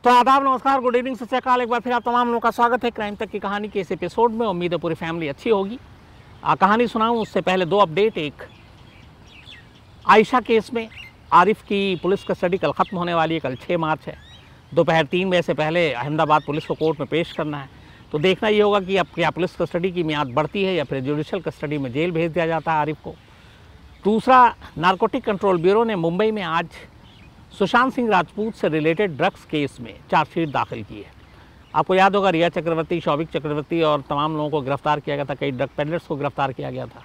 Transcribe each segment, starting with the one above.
तो आदाब, नमस्कार, गुड इवनिंग, सत श्री अकाल। एक बार फिर आप तमाम लोगों का स्वागत है क्राइम तक की कहानी के इस एपिसोड में। उम्मीद है पूरी फैमिली अच्छी होगी। कहानी सुनाऊं उससे पहले दो अपडेट। एक, आयशा केस में आरिफ की पुलिस कस्टडी कल ख़त्म होने वाली है। कल 6 मार्च है। दोपहर 3 बजे से पहले अहमदाबाद पुलिस को कोर्ट में पेश करना है। तो देखना ये होगा कि अब क्या पुलिस कस्टडी की मियाद बढ़ती है या फिर जुडिशल कस्टडी में जेल भेज दिया जाता है आरिफ को। दूसरा, नारकोटिक कंट्रोल ब्यूरो ने मुंबई में आज सुशांत सिंह राजपूत से रिलेटेड ड्रग्स केस में चार्जशीट दाखिल की है। आपको याद होगा, रिया चक्रवर्ती, शौविक चक्रवर्ती और तमाम लोगों को गिरफ्तार किया गया था। कई ड्रग पेडलर्स को गिरफ्तार किया गया था।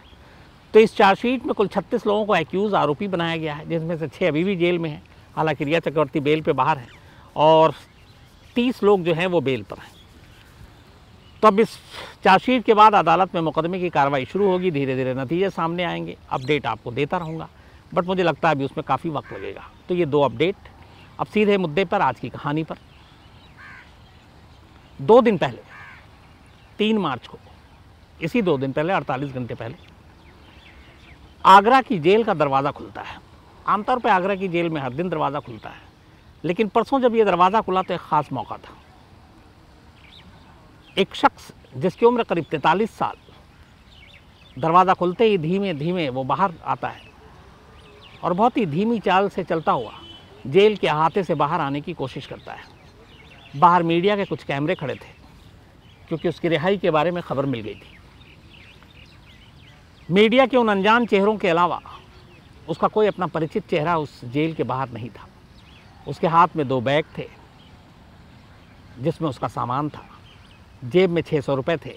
तो इस चार्जशीट में कुल 36 लोगों को एक्यूज़ आरोपी बनाया गया है, जिसमें से 6 अभी भी जेल में हैं। हालांकि रिया चक्रवर्ती बेल पे बाहर है और 30 लोग जो हैं वो बेल पर हैं। तो अब इस चार्जशीट के बाद अदालत में मुकदमे की कार्रवाई शुरू होगी। धीरे धीरे नतीजे सामने आएंगे। अपडेट आपको देता रहूँगा, बट मुझे लगता है अभी उसमें काफ़ी वक्त लगेगा। तो ये दो अपडेट। अब सीधे मुद्दे पर, आज की कहानी पर। 2 दिन पहले 3 मार्च को, इसी 2 दिन पहले, 48 घंटे पहले, आगरा की जेल का दरवाज़ा खुलता है। आमतौर पर आगरा की जेल में हर दिन दरवाज़ा खुलता है, लेकिन परसों जब ये दरवाज़ा खुला तो एक ख़ास मौका था। एक शख्स जिसकी उम्र करीब 43 साल, दरवाज़ा खुलते ही धीमे धीमे वो बाहर आता है और बहुत ही धीमी चाल से चलता हुआ जेल के अहाते से बाहर आने की कोशिश करता है। बाहर मीडिया के कुछ कैमरे खड़े थे, क्योंकि उसकी रिहाई के बारे में खबर मिल गई थी। मीडिया के उन अनजान चेहरों के अलावा उसका कोई अपना परिचित चेहरा उस जेल के बाहर नहीं था। उसके हाथ में 2 बैग थे जिसमें उसका सामान था। जेब में 600 रुपये थे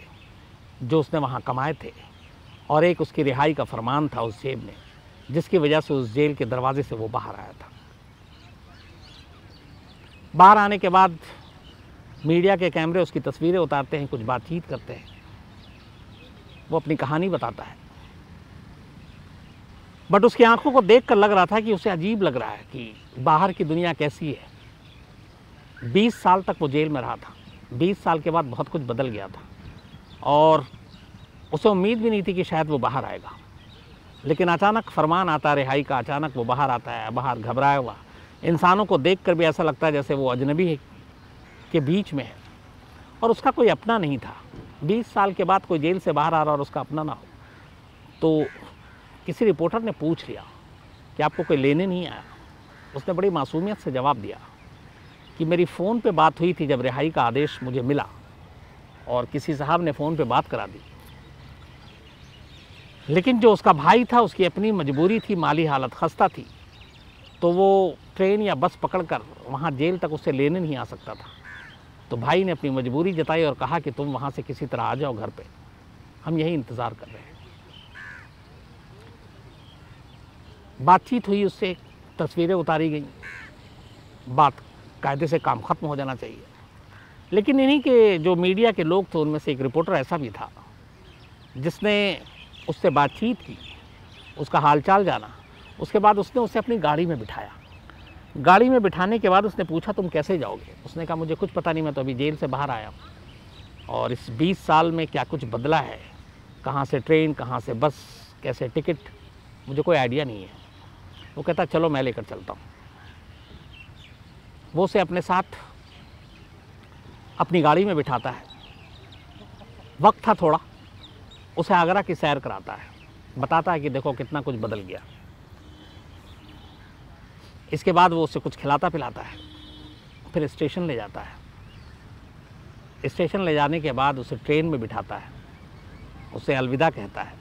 जो उसने वहाँ कमाए थे, और एक उसकी रिहाई का फरमान था उस जेब में, जिसकी वजह से उस जेल के दरवाजे से वो बाहर आया था। बाहर आने के बाद मीडिया के कैमरे उसकी तस्वीरें उतारते हैं, कुछ बातचीत करते हैं, वो अपनी कहानी बताता है। बट उसकी आंखों को देखकर लग रहा था कि उसे अजीब लग रहा है कि बाहर की दुनिया कैसी है। 20 साल तक वो जेल में रहा था। 20 साल के बाद बहुत कुछ बदल गया था और उसे उम्मीद भी नहीं थी कि शायद वो बाहर आएगा। लेकिन अचानक फरमान आता रिहाई का, अचानक वो बाहर आता है। बाहर घबराया हुआ, इंसानों को देखकर भी ऐसा लगता है जैसे वो अजनबी के बीच में है और उसका कोई अपना नहीं था। 20 साल के बाद कोई जेल से बाहर आ रहा और उसका अपना ना हो। तो किसी रिपोर्टर ने पूछ लिया कि आपको कोई लेने नहीं आया? उसने बड़ी मासूमियत से जवाब दिया कि मेरी फ़ोन पे बात हुई थी जब रिहाई का आदेश मुझे मिला, और किसी साहब ने फ़ोन पे बात करा दी। लेकिन जो उसका भाई था, उसकी अपनी मजबूरी थी, माली हालत खस्ता थी, तो वो ट्रेन या बस पकड़कर वहाँ जेल तक उसे लेने नहीं आ सकता था। तो भाई ने अपनी मजबूरी जताई और कहा कि तुम वहाँ से किसी तरह आ जाओ घर पे, हम यही इंतज़ार कर रहे हैं। बातचीत हुई उससे, तस्वीरें उतारी गई, बात कायदे से काम ख़त्म हो जाना चाहिए। लेकिन इन्हीं के जो मीडिया के लोग थे, उनमें से एक रिपोर्टर ऐसा भी था जिसने उससे बातचीत की, उसका हालचाल जाना। उसके बाद उसने उसे अपनी गाड़ी में बिठाया। गाड़ी में बिठाने के बाद उसने पूछा, तुम कैसे जाओगे? उसने कहा, मुझे कुछ पता नहीं, मैं तो अभी जेल से बाहर आया हूँ और इस 20 साल में क्या कुछ बदला है, कहाँ से ट्रेन, कहाँ से बस, कैसे टिकट, मुझे कोई आइडिया नहीं है। वो कहता, चलो मैं लेकर चलता हूँ। वो उसे अपने साथ अपनी गाड़ी में बिठाता है। वक्त था थोड़ा, उसे आगरा की सैर कराता है, बताता है कि देखो कितना कुछ बदल गया। इसके बाद वो उसे कुछ खिलाता पिलाता है, फिर स्टेशन ले जाता है। स्टेशन ले जाने के बाद उसे ट्रेन में बिठाता है, उसे अलविदा कहता है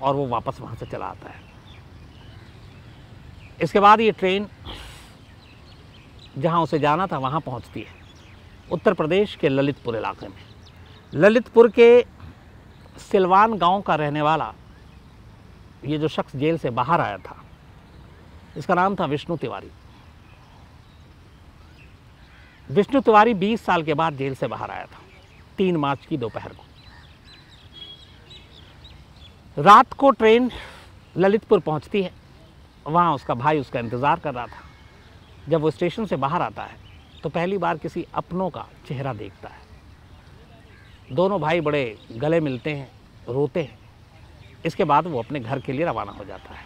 और वो वापस वहाँ से चला आता है। इसके बाद ये ट्रेन जहाँ उसे जाना था वहाँ पहुँचती है, उत्तर प्रदेश के ललितपुर इलाके में। ललितपुर के सिलवान गांव का रहने वाला ये जो शख्स जेल से बाहर आया था, इसका नाम था विष्णु तिवारी। विष्णु तिवारी 20 साल के बाद जेल से बाहर आया था, 3 मार्च की दोपहर को। रात को ट्रेन ललितपुर पहुंचती है। वहाँ उसका भाई उसका इंतज़ार कर रहा था। जब वो स्टेशन से बाहर आता है तो पहली बार किसी अपनों का चेहरा देखता है। दोनों भाई बड़े गले मिलते हैं, रोते हैं। इसके बाद वो अपने घर के लिए रवाना हो जाता है।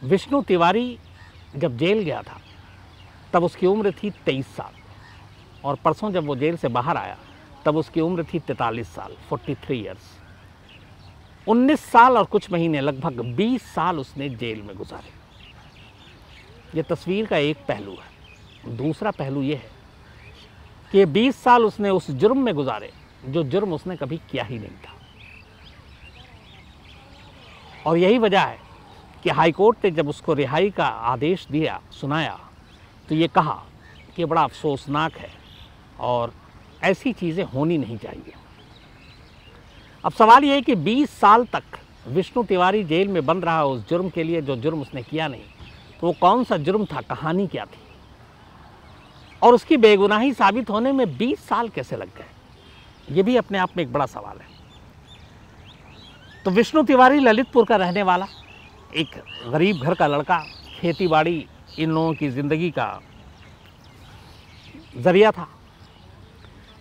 विष्णु तिवारी जब जेल गया था तब उसकी उम्र थी 23 साल, और परसों जब वो जेल से बाहर आया तब उसकी उम्र थी 43 साल, 43 ईयर्स। 19 साल और कुछ महीने, लगभग 20 साल उसने जेल में गुजारे। ये तस्वीर का एक पहलू है। दूसरा पहलू ये है कि 20 साल उसने उस जुर्म में गुजारे जो जुर्म उसने कभी किया ही नहीं था। और यही वजह है कि हाईकोर्ट ने जब उसको रिहाई का आदेश दिया, सुनाया, तो ये कहा कि बड़ा अफसोसनाक है और ऐसी चीज़ें होनी नहीं चाहिए। अब सवाल ये है कि 20 साल तक विष्णु तिवारी जेल में बंद रहा उस जुर्म के लिए जो जुर्म उसने किया नहीं। तो वो कौन सा जुर्म था, कहानी क्या थी, और उसकी बेगुनाही साबित होने में 20 साल कैसे लग गए, ये भी अपने आप में एक बड़ा सवाल है। तो विष्णु तिवारी ललितपुर का रहने वाला एक गरीब घर का लड़का, खेती बाड़ी इन लोगों की ज़िंदगी का जरिया था।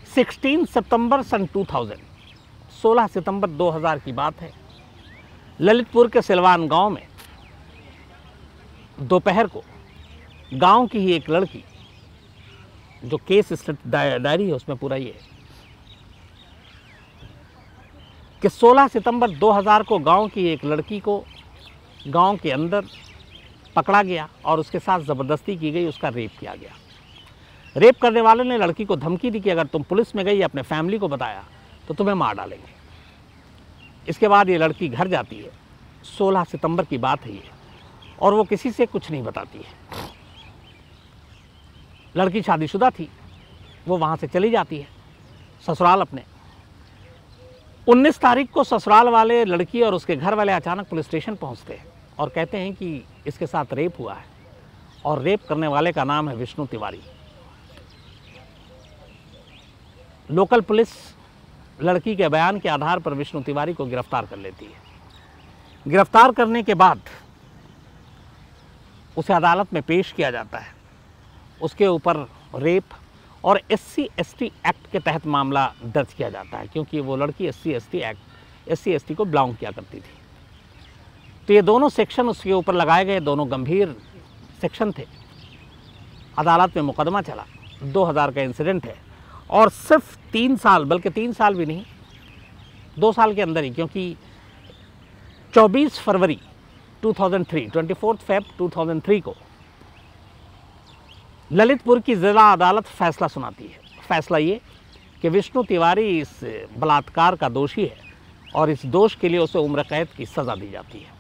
16 सितंबर सन 2000, 16 सितंबर 2000 की बात है। ललितपुर के सिलवान गांव में दोपहर को गांव की ही एक लड़की, जो केस डायरी है उसमें पूरा ये है कि 16 सितंबर 2000 को गांव की एक लड़की को गांव के अंदर पकड़ा गया और उसके साथ ज़बरदस्ती की गई, उसका रेप किया गया। रेप करने वाले ने लड़की को धमकी दी कि अगर तुम पुलिस में गई या अपने फैमिली को बताया तो तुम्हें मार डालेंगे। इसके बाद ये लड़की घर जाती है। 16 सितंबर की बात है ये, और वो किसी से कुछ नहीं बताती है। लड़की शादीशुदा थी, वो वहाँ से चली जाती है ससुराल अपने। 19 तारीख को ससुराल वाले, लड़की और उसके घर वाले अचानक पुलिस स्टेशन पहुँचते हैं और कहते हैं कि इसके साथ रेप हुआ है, और रेप करने वाले का नाम है विष्णु तिवारी। लोकल पुलिस लड़की के बयान के आधार पर विष्णु तिवारी को गिरफ्तार कर लेती है। गिरफ्तार करने के बाद उसे अदालत में पेश किया जाता है। उसके ऊपर रेप और SC/ST एक्ट के तहत मामला दर्ज किया जाता है, क्योंकि वो लड़की SC/ST को बिलोंग किया करती थी। तो ये दोनों सेक्शन उसके ऊपर लगाए गए, दोनों गंभीर सेक्शन थे। अदालत में मुकदमा चला। 2000 का इंसिडेंट है, और सिर्फ 3 साल, बल्कि 3 साल भी नहीं, 2 साल के अंदर ही, क्योंकि 24 फरवरी 2003, 24 फेब 2003 को ललितपुर की जिला अदालत फैसला सुनाती है। फैसला ये कि विष्णु तिवारी इस बलात्कार का दोषी है और इस दोष के लिए उसे उम्र कैद की सज़ा दी जाती है।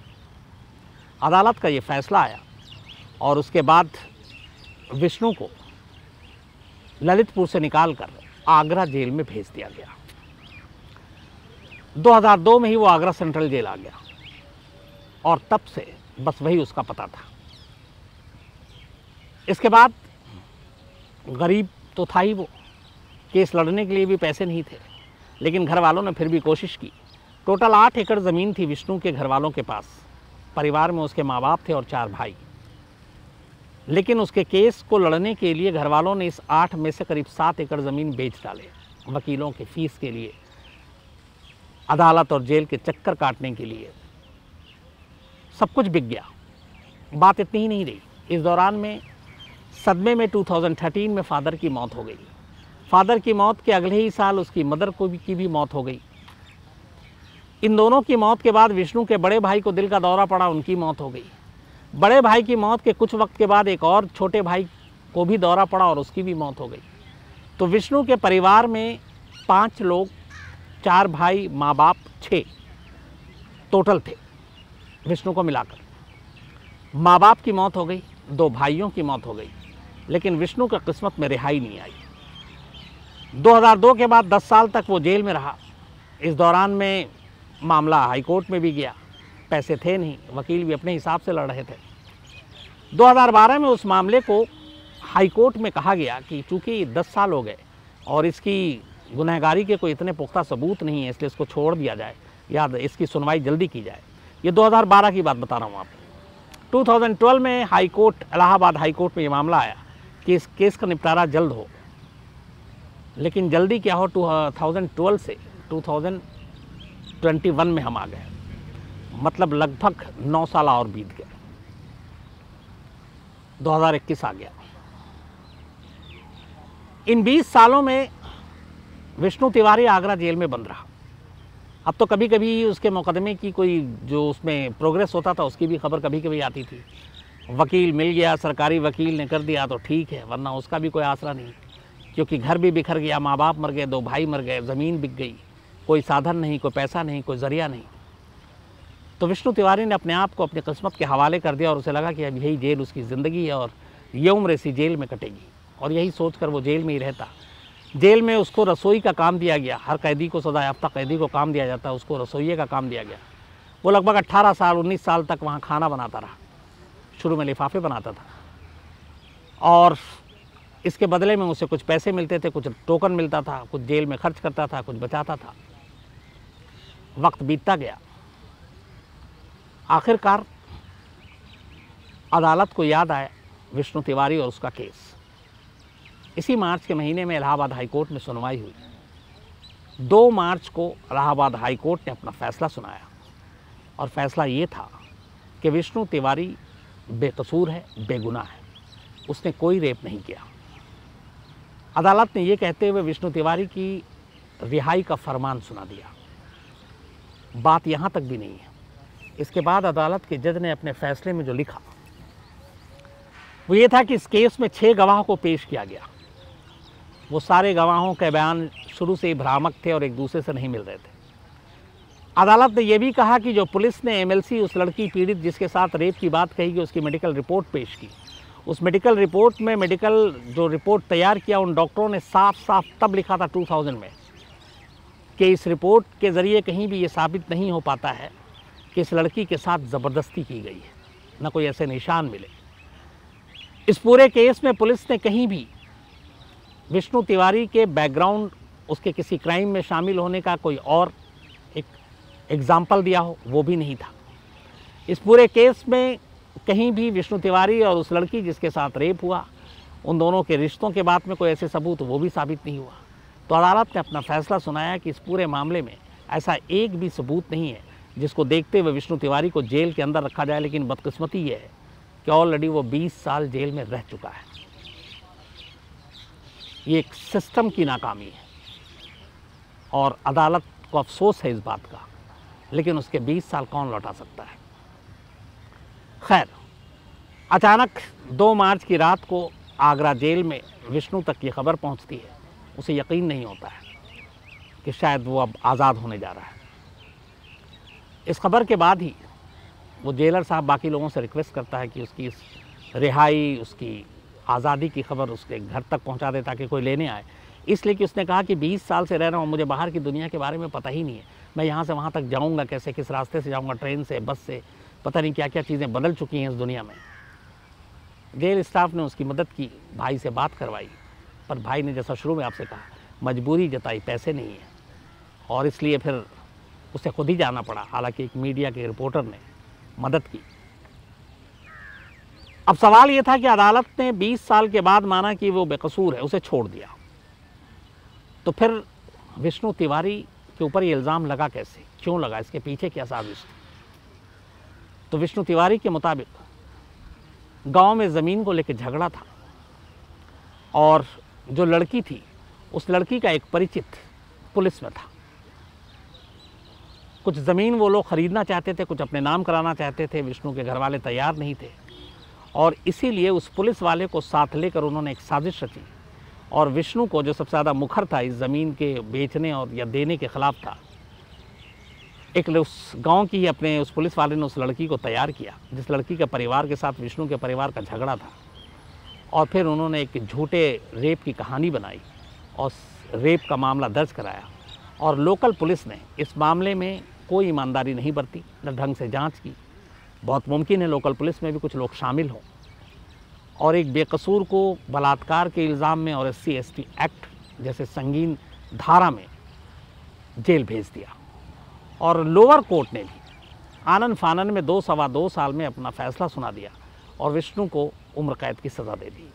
अदालत का ये फैसला आया और उसके बाद विष्णु को ललितपुर से निकालकर आगरा जेल में भेज दिया गया। 2002 में ही वो आगरा सेंट्रल जेल आ गया, और तब से बस वही उसका पता था। इसके बाद गरीब तो था ही वो, केस लड़ने के लिए भी पैसे नहीं थे, लेकिन घर वालों ने फिर भी कोशिश की। टोटल 8 एकड़ ज़मीन थी विष्णु के घर वालों के पास। परिवार में उसके माँ बाप थे और 4 भाई। लेकिन उसके केस को लड़ने के लिए घर वालों ने इस 8 में से करीब 7 एकड़ ज़मीन बेच डाले, वकीलों के फीस के लिए, अदालत और जेल के चक्कर काटने के लिए। सब कुछ बिक गया। बात इतनी ही नहीं रही, इस दौरान में सदमे में 2013 में फादर की मौत हो गई। फादर की मौत के अगले ही साल उसकी मदर की भी मौत हो गई। इन दोनों की मौत के बाद विष्णु के बड़े भाई को दिल का दौरा पड़ा, उनकी मौत हो गई। बड़े भाई की मौत के कुछ वक्त के बाद एक और छोटे भाई को भी दौरा पड़ा और उसकी भी मौत हो गई। तो विष्णु के परिवार में 5 लोग, 4 भाई, माँ बाप, 6 टोटल थे विष्णु को मिलाकर। माँ बाप की मौत हो गई, 2 भाइयों की मौत हो गई, लेकिन विष्णु का किस्मत में रिहाई नहीं आई। 2002 के बाद 10 साल तक वो जेल में रहा। इस दौरान में मामला हाईकोर्ट में भी गया, पैसे थे नहीं, वकील भी अपने हिसाब से लड़ रहे थे। 2012 में उस मामले को हाईकोर्ट में कहा गया कि चूँकि 10 साल हो गए और इसकी गुनहगारी के कोई इतने पुख्ता सबूत नहीं है, इसलिए इसको छोड़ दिया जाए या इसकी सुनवाई जल्दी की जाए। ये 2012 की बात बता रहा हूँ आपको। 2012 में हाईकोर्ट, इलाहाबाद हाईकोर्ट में ये मामला आया कि इस केस का निपटारा जल्द हो, लेकिन जल्दी क्या हो, 2012 से 2021 में हम आ गए, मतलब लगभग 9 साल और बीत गए। 2021 आ गया। इन 20 सालों में विष्णु तिवारी आगरा जेल में बंद रहा। अब तो कभी कभी उसके मुकदमे की कोई जो उसमें प्रोग्रेस होता था उसकी भी खबर कभी कभी आती थी। वकील मिल गया, सरकारी वकील ने कर दिया तो ठीक है, वरना उसका भी कोई आसरा नहीं, क्योंकि घर भी बिखर गया, माँ बाप मर गए, 2 भाई मर गए, ज़मीन बिक गई, कोई साधन नहीं, कोई पैसा नहीं, कोई ज़रिया नहीं। तो विष्णु तिवारी ने अपने आप को अपनी किस्मत के हवाले कर दिया और उसे लगा कि अब यही जेल उसकी ज़िंदगी है और ये उम्र इसी जेल में कटेगी, और यही सोचकर वो जेल में ही रहता। जेल में उसको रसोई का काम दिया गया। हर कैदी को, सजा याफ्ता कैदी को काम दिया जाता है, उसको रसोइये का काम दिया गया। वो लगभग 18 साल 19 साल तक वहाँ खाना बनाता रहा। शुरू में लिफाफे बनाता था और इसके बदले में उसे कुछ पैसे मिलते थे, कुछ टोकन मिलता था, कुछ जेल में खर्च करता था, कुछ बचाता था। वक्त बीतता गया। आखिरकार अदालत को याद आया विष्णु तिवारी और उसका केस। इसी मार्च के महीने में इलाहाबाद हाई कोर्ट में सुनवाई हुई। 2 मार्च को इलाहाबाद हाई कोर्ट ने अपना फैसला सुनाया और फैसला ये था कि विष्णु तिवारी बेकसूर है, बेगुनाह है, उसने कोई रेप नहीं किया। अदालत ने ये कहते हुए विष्णु तिवारी की रिहाई का फरमान सुना दिया। बात यहाँ तक भी नहीं है। इसके बाद अदालत के जज ने अपने फैसले में जो लिखा वो ये था कि इस केस में 6 गवाहों को पेश किया गया। वो सारे गवाहों के बयान शुरू से ही भ्रामक थे और एक दूसरे से नहीं मिल रहे थे। अदालत ने यह भी कहा कि जो पुलिस ने MLC उस लड़की पीड़ित जिसके साथ रेप की बात कही गई उसकी मेडिकल रिपोर्ट पेश की, उस मेडिकल रिपोर्ट में मेडिकल जो रिपोर्ट तैयार किया उन डॉक्टरों ने साफ साफ तब लिखा था 2000 में कि इस रिपोर्ट के ज़रिए कहीं भी ये साबित नहीं हो पाता है कि इस लड़की के साथ ज़बरदस्ती की गई है, न कोई ऐसे निशान मिले। इस पूरे केस में पुलिस ने कहीं भी विष्णु तिवारी के बैकग्राउंड, उसके किसी क्राइम में शामिल होने का कोई और एक एग्जाम्पल दिया हो, वो भी नहीं था। इस पूरे केस में कहीं भी विष्णु तिवारी और उस लड़की जिसके साथ रेप हुआ, उन दोनों के रिश्तों के बाद में कोई ऐसे सबूत वो भी साबित नहीं हुआ। तो अदालत ने अपना फैसला सुनाया कि इस पूरे मामले में ऐसा एक भी सबूत नहीं है जिसको देखते हुए विष्णु तिवारी को जेल के अंदर रखा जाए। लेकिन बदकिस्मती ये है कि ऑलरेडी वो 20 साल जेल में रह चुका है। ये एक सिस्टम की नाकामी है और अदालत को अफसोस है इस बात का, लेकिन उसके 20 साल कौन लौटा सकता है। खैर, अचानक 2 मार्च की रात को आगरा जेल में विष्णु तक ये खबर पहुंचती है। उसे यकीन नहीं होता है कि शायद वो अब आज़ाद होने जा रहा है। इस खबर के बाद ही वो जेलर साहब बाकी लोगों से रिक्वेस्ट करता है कि उसकी इस रिहाई, उसकी आज़ादी की खबर उसके घर तक पहुंचा दे ताकि कोई लेने आए। इसलिए कि उसने कहा कि 20 साल से रह रहा हूँ, मुझे बाहर की दुनिया के बारे में पता ही नहीं है। मैं यहाँ से वहाँ तक जाऊँगा कैसे, किस रास्ते से जाऊँगा, ट्रेन से, बस से, पता नहीं क्या क्या चीज़ें बदल चुकी हैं इस दुनिया में। जेल स्टाफ ने उसकी मदद की, भाई से बात करवाई, पर भाई ने जैसा शुरू में आपसे कहा मजबूरी जताई, पैसे नहीं है, और इसलिए फिर उसे खुद ही जाना पड़ा। हालांकि एक मीडिया के रिपोर्टर ने मदद की। अब सवाल ये था कि अदालत ने 20 साल के बाद माना कि वो बेकसूर है, उसे छोड़ दिया, तो फिर विष्णु तिवारी के ऊपर ये इल्ज़ाम लगा कैसे, क्यों लगा, इसके पीछे क्या साजिश थी। तो विष्णु तिवारी के मुताबिक गांव में ज़मीन को लेकर झगड़ा था और जो लड़की थी उस लड़की का एक परिचित पुलिस में था। कुछ ज़मीन वो लोग ख़रीदना चाहते थे, कुछ अपने नाम कराना चाहते थे। विष्णु के घर वाले तैयार नहीं थे और इसीलिए उस पुलिस वाले को साथ लेकर उन्होंने एक साजिश रची और विष्णु को, जो सबसे ज़्यादा मुखर था इस ज़मीन के बेचने और या देने के ख़िलाफ़ था, एक उस गांव की ही अपने उस पुलिस वाले ने उस लड़की को तैयार किया जिस लड़की के परिवार के साथ विष्णु के परिवार का झगड़ा था। और फिर उन्होंने एक झूठे रेप की कहानी बनाई और रेप का मामला दर्ज कराया। और लोकल पुलिस ने इस मामले में कोई ईमानदारी नहीं बरती, न ढंग से जांच की। बहुत मुमकिन है लोकल पुलिस में भी कुछ लोग शामिल हों और एक बेकसूर को बलात्कार के इल्ज़ाम में और SC/ST एक्ट जैसे संगीन धारा में जेल भेज दिया। और लोअर कोर्ट ने भी आनन फानन में 2 सवा 2 साल में अपना फैसला सुना दिया और विष्णु को उम्र कैद की सज़ा दे दी,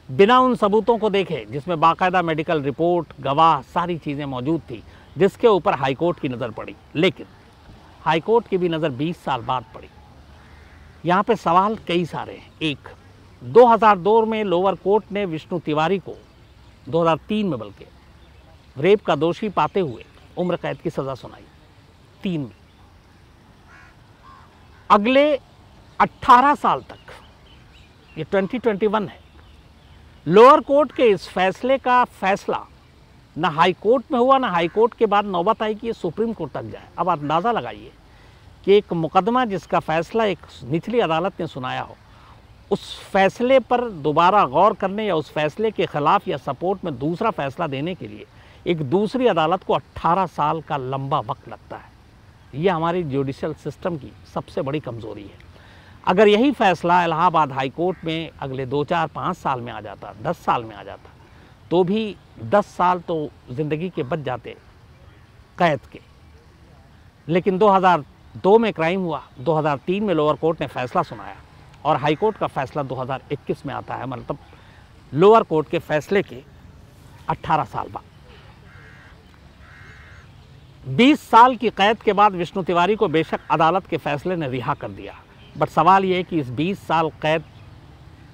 बिना उन सबूतों को देखे जिसमें बाकायदा मेडिकल रिपोर्ट, गवाह, सारी चीज़ें मौजूद थी, जिसके ऊपर हाई कोर्ट की नज़र पड़ी। लेकिन हाई कोर्ट की भी नज़र 20 साल बाद पड़ी। यहाँ पे सवाल कई सारे हैं। एक, 2002 में लोअर कोर्ट ने विष्णु तिवारी को 2003 में बल्कि रेप का दोषी पाते हुए उम्र कैद की सज़ा सुनाई 3 में। अगले 18 साल तक, ये 2021 है, लोअर कोर्ट के इस फैसले का फैसला ना हाई कोर्ट में हुआ, ना हाई कोर्ट के बाद नौबत आई कि ये सुप्रीम कोर्ट तक जाए। अब आप अंदाज़ा लगाइए कि एक मुकदमा जिसका फैसला एक निचली अदालत ने सुनाया हो, उस फैसले पर दोबारा गौर करने या उस फैसले के ख़िलाफ़ या सपोर्ट में दूसरा फैसला देने के लिए एक दूसरी अदालत को 18 साल का लंबा वक्त लगता है। यह हमारी जुडिशल सिस्टम की सबसे बड़ी कमज़ोरी है। अगर यही फैसला इलाहाबाद हाई कोर्ट में अगले 2, 4, 5 साल में आ जाता, 10 साल में आ जाता, तो भी 10 साल तो ज़िंदगी के बच जाते कैद के। लेकिन 2002 में क्राइम हुआ, 2003 में लोअर कोर्ट ने फैसला सुनाया और हाई कोर्ट का फैसला 2021 में आता है, मतलब लोअर कोर्ट के फैसले के 18 साल बाद। 20 साल की कैद के बाद विष्णु तिवारी को बेशक अदालत के फैसले ने रिहा कर दिया, बट सवाल ये है कि इस 20 साल कैद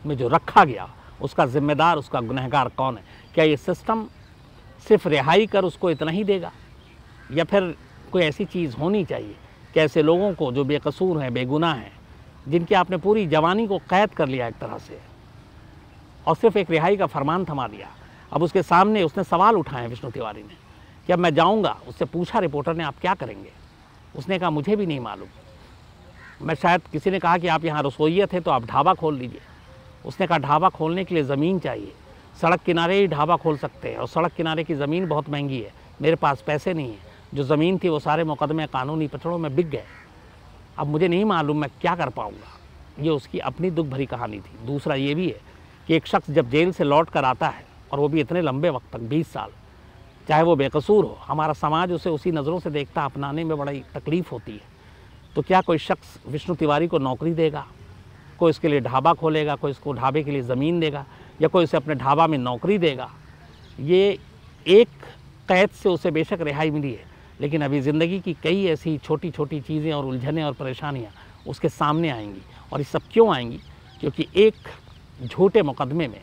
में जो रखा गया उसका जिम्मेदार, उसका गुनहगार कौन है? क्या ये सिस्टम सिर्फ रिहाई कर उसको इतना ही देगा, या फिर कोई ऐसी चीज़ होनी चाहिए कि ऐसे लोगों को जो बेकसूर हैं, बेगुनाह हैं, जिनकी आपने पूरी जवानी को कैद कर लिया एक तरह से और सिर्फ एक रिहाई का फरमान थमा दिया। अब उसके सामने उसने सवाल उठाए विष्णु तिवारी ने कि अब मैं जाऊंगा, उससे पूछा रिपोर्टर ने आप क्या करेंगे? उसने कहा मुझे भी नहीं मालूम, मैं शायद, किसी ने कहा कि आप यहाँ रसोइया थे तो आप ढाबा खोल लीजिए। उसने कहा ढाबा खोलने के लिए ज़मीन चाहिए, सड़क किनारे ही ढाबा खोल सकते हैं और सड़क किनारे की ज़मीन बहुत महंगी है, मेरे पास पैसे नहीं है, जो ज़मीन थी वो सारे मुकदमे कानूनी पचड़ों में बिक गए, अब मुझे नहीं मालूम मैं क्या कर पाऊँगा। ये उसकी अपनी दुख भरी कहानी थी। दूसरा ये भी है कि एक शख्स जब जेल से लौट कर आता है और वो भी इतने लंबे वक्त तक, 20 साल, चाहे वो बेकसूर हो, हमारा समाज उसे उसी नज़रों से देखता, अपनाने में बड़ी तकलीफ़ होती है। तो क्या कोई शख्स विष्णु तिवारी को नौकरी देगा, कोई इसके लिए ढाबा खोलेगा, कोई इसको ढाबे के लिए ज़मीन देगा, या कोई उसे अपने ढाबा में नौकरी देगा? ये एक कैद से उसे बेशक रिहाई मिली है, लेकिन अभी ज़िंदगी की कई ऐसी छोटी छोटी चीज़ें और उलझनें और परेशानियाँ उसके सामने आएंगी। और ये सब क्यों आएंगी? क्योंकि एक झूठे मुकदमे में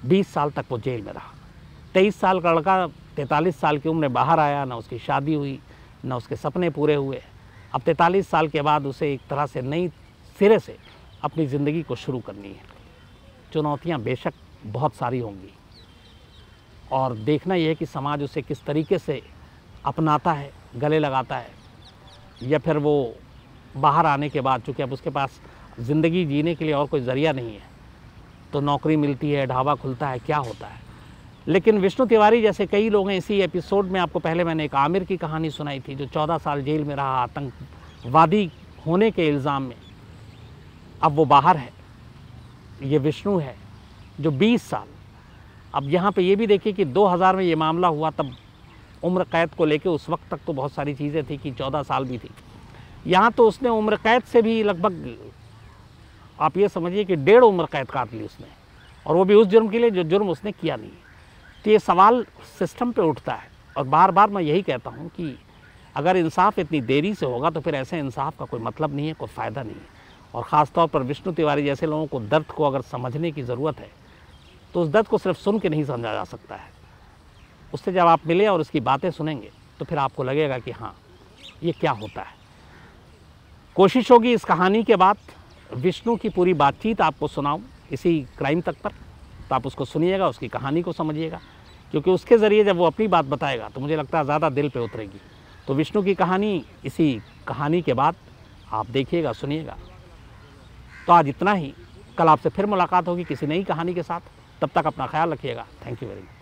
20 साल तक वो जेल में रहा। 23 साल का लड़का 43 साल की उम्र में बाहर आया, ना उसकी शादी हुई, ना उसके सपने पूरे हुए। अब 43 साल के बाद उसे एक तरह से नई सिरे से अपनी ज़िंदगी को शुरू करनी है। चुनौतियाँ बेशक बहुत सारी होंगी और देखना यह है कि समाज उसे किस तरीके से अपनाता है, गले लगाता है, या फिर वो बाहर आने के बाद, चूँकि अब उसके पास ज़िंदगी जीने के लिए और कोई ज़रिया नहीं है, तो नौकरी मिलती है, ढाबा खुलता है, क्या होता है। लेकिन विष्णु तिवारी जैसे कई लोग हैं, इसी एपिसोड में आपको पहले मैंने एक आमिर की कहानी सुनाई थी जो 14 साल जेल में रहा आतंकवादी होने के इल्ज़ाम में, अब वो बाहर है। ये विष्णु है जो 20 साल, अब यहाँ पे ये भी देखिए कि 2000 में ये मामला हुआ, तब उम्र कैद को लेके उस वक्त तक तो बहुत सारी चीज़ें थी कि 14 साल भी थी। यहाँ तो उसने उम्र कैद से भी लगभग, आप ये समझिए कि 1.5 उम्र कैद काट ली उसने, और वो भी उस जुर्म के लिए जो जुर्म उसने किया नहीं। तो ये सवाल सिस्टम पे उठता है और बार बार मैं यही कहता हूँ कि अगर इंसाफ इतनी देरी से होगा तो फिर ऐसे इंसाफ का कोई मतलब नहीं है, कोई फ़ायदा नहीं है। और ख़ास तौर पर विष्णु तिवारी जैसे लोगों को दर्द को अगर समझने की ज़रूरत है तो उस दर्द को सिर्फ सुन के नहीं समझा जा सकता है। उससे जब आप मिले और उसकी बातें सुनेंगे तो फिर आपको लगेगा कि हाँ, ये क्या होता है। कोशिश होगी इस कहानी के बाद विष्णु की पूरी बातचीत आपको सुनाऊं इसी क्राइम तक पर, तो आप उसको सुनिएगा, उसकी कहानी को समझिएगा, क्योंकि उसके ज़रिए जब वो अपनी बात बताएगा तो मुझे लगता है ज़्यादा दिल पे उतरेगी। तो विष्णु की कहानी इसी कहानी के बाद आप देखिएगा, सुनिएगा। तो आज इतना ही, कल आपसे फिर मुलाकात होगी किसी नई कहानी के साथ। तब तक अपना ख्याल रखिएगा। Thank you very much.